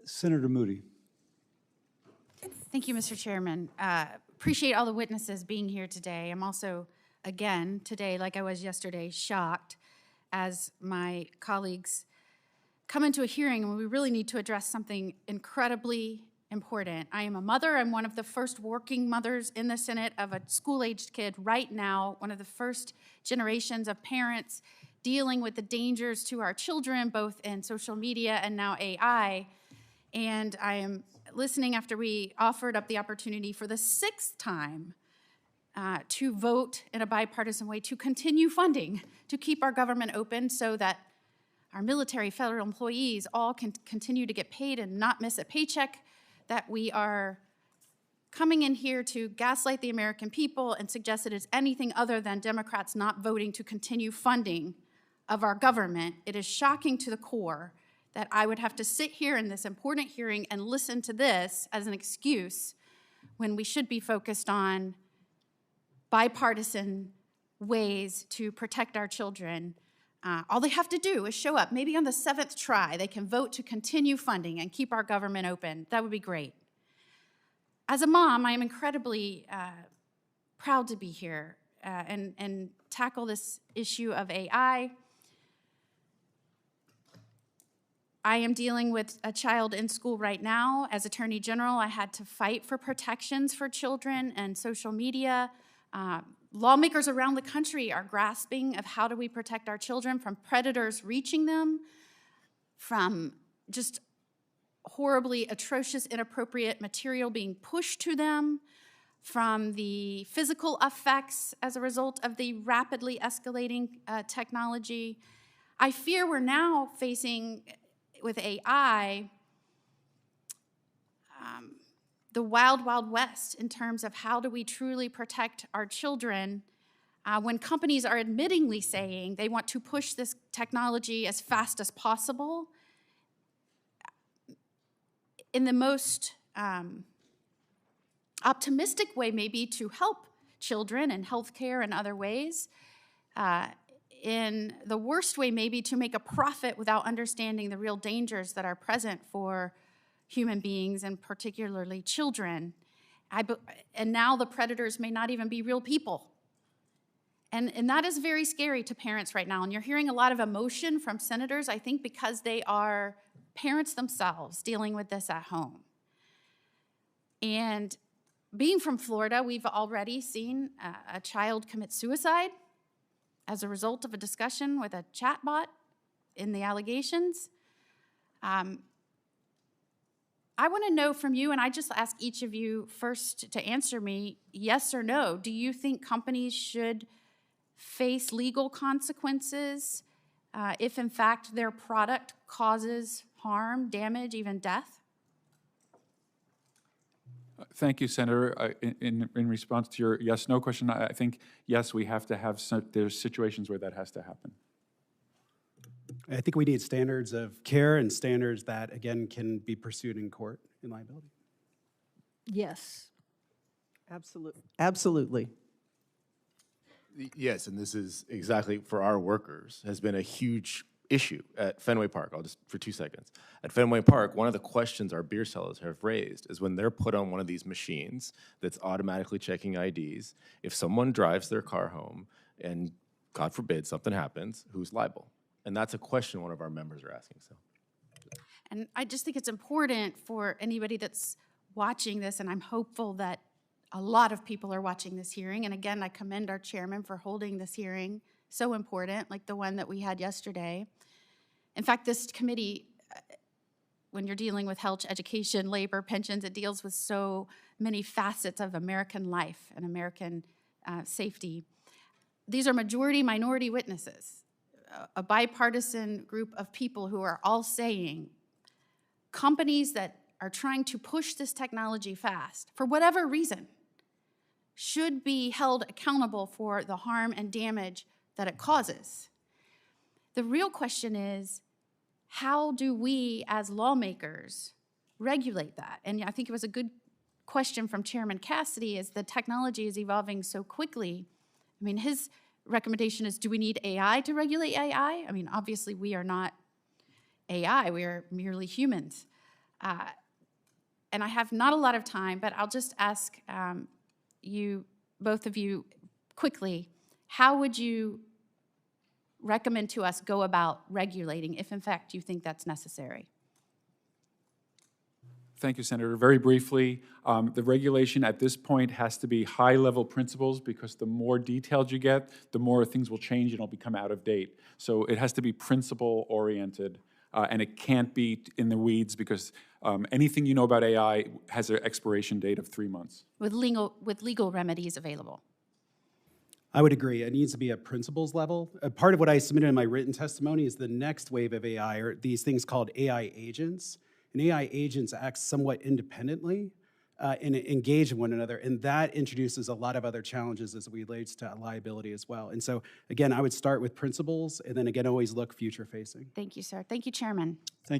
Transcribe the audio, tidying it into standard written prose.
Senator Moody. Thank you, Mr. Chairman. Appreciate all the witnesses being here today. I'm also, again, today, like I was yesterday, shocked as my colleagues come into a hearing and we really need to address something incredibly important. I am a mother. I'm one of the first working mothers in the Senate of a school-aged kid right now, one of the first generations of parents dealing with the dangers to our children, both in social media and now AI. And I am listening after we offered up the opportunity for the 6th time to vote in a bipartisan way to continue funding, to keep our government open so that our military, federal employees all can continue to get paid and not miss a paycheck, that we are coming in here to gaslight the American people and suggest that it's anything other than Democrats not voting to continue funding of our government. It is shocking to the core that I would have to sit here in this important hearing and listen to this as an excuse when we should be focused on bipartisan ways to protect our children. All they have to do is show up. Maybe on the 7th try, they can vote to continue funding and keep our government open. That would be great. As a mom, I am incredibly proud to be here and tackle this issue of AI. I am dealing with a child in school right now. As Attorney General, I had to fight for protections for children and social media. Lawmakers around the country are grasping of how do we protect our children from predators reaching them, from just horribly atrocious, inappropriate material being pushed to them, from the physical effects as a result of the rapidly escalating technology. I fear we're now facing, with AI, the wild, wild west in terms of how do we truly protect our children when companies are admittingly saying they want to push this technology as fast as possible in the most optimistic way, maybe to help children and healthcare and other ways. In the worst way, maybe to make a profit without understanding the real dangers that are present for human beings and particularly children. And now the predators may not even be real people. And that is very scary to parents right now. And you're hearing a lot of emotion from senators, I think, because they are parents themselves dealing with this at home. And being from Florida, we've already seen a child commit suicide as a result of a discussion with a chatbot in the allegations. I want to know from you, and I just ask each of you first to answer me, yes or no. Do you think companies should face legal consequences if, in fact, their product causes harm, damage, even death? Thank you, Senator. In response to your yes/no question, I think, yes, we have to have there's situations where that has to happen. I think we need standards of care and standards that, again, can be pursued in court in liability. Yes. Absolutely. Absolutely. Yes, and this is exactly for our workers has been a huge issue at Fenway Park. I'll just for 2 seconds. At Fenway Park, one of the questions our beer sellers have raised is when they're put on one of these machines that's automatically checking IDs, if someone drives their car home and, God forbid, something happens, who's liable? And that's a question one of our members are asking. So, And I just think it's important for anybody that's watching this, and I'm hopeful that a lot of people are watching this hearing. And again, I commend our chairman for holding this hearing, so important, like the one that we had yesterday. In fact, this committee, when you're dealing with health, education, labor, pensions, it deals with so many facets of American life and American safety. These are majority-minority witnesses, a bipartisan group of people who are all saying companies that are trying to push this technology fast, for whatever reason, should be held accountable for the harm and damage that it causes. The real question is, how do we as lawmakers regulate that? And I think it was a good question from Chairman Cassidy, as the technology is evolving so quickly. I mean, his recommendation is, do we need AI to regulate AI? I mean, obviously we are not AI. We are merely humans. And I have not a lot of time, but I'll just ask you, both of you, quickly, how would you recommend to us go about regulating if, in fact, you think that's necessary? Thank you, Senator. Very briefly, the regulation at this point has to be high-level principles because the more detailed you get, the more things will change and it'll become out of date. So it has to be principle-oriented, and it can't be in the weeds because anything you know about AI has an expiration date of 3 months. With legal remedies available. I would agree. It needs to be at principles level. Part of what I submitted in my written testimony is the next wave of AI are these things called AI agents. And AI agents act somewhat independently and engage in one another. And that introduces a lot of other challenges as it relates to liability as well. And so, again, I would start with principles and then, again, always look future facing. Thank you, sir. Thank you, Chairman. Thank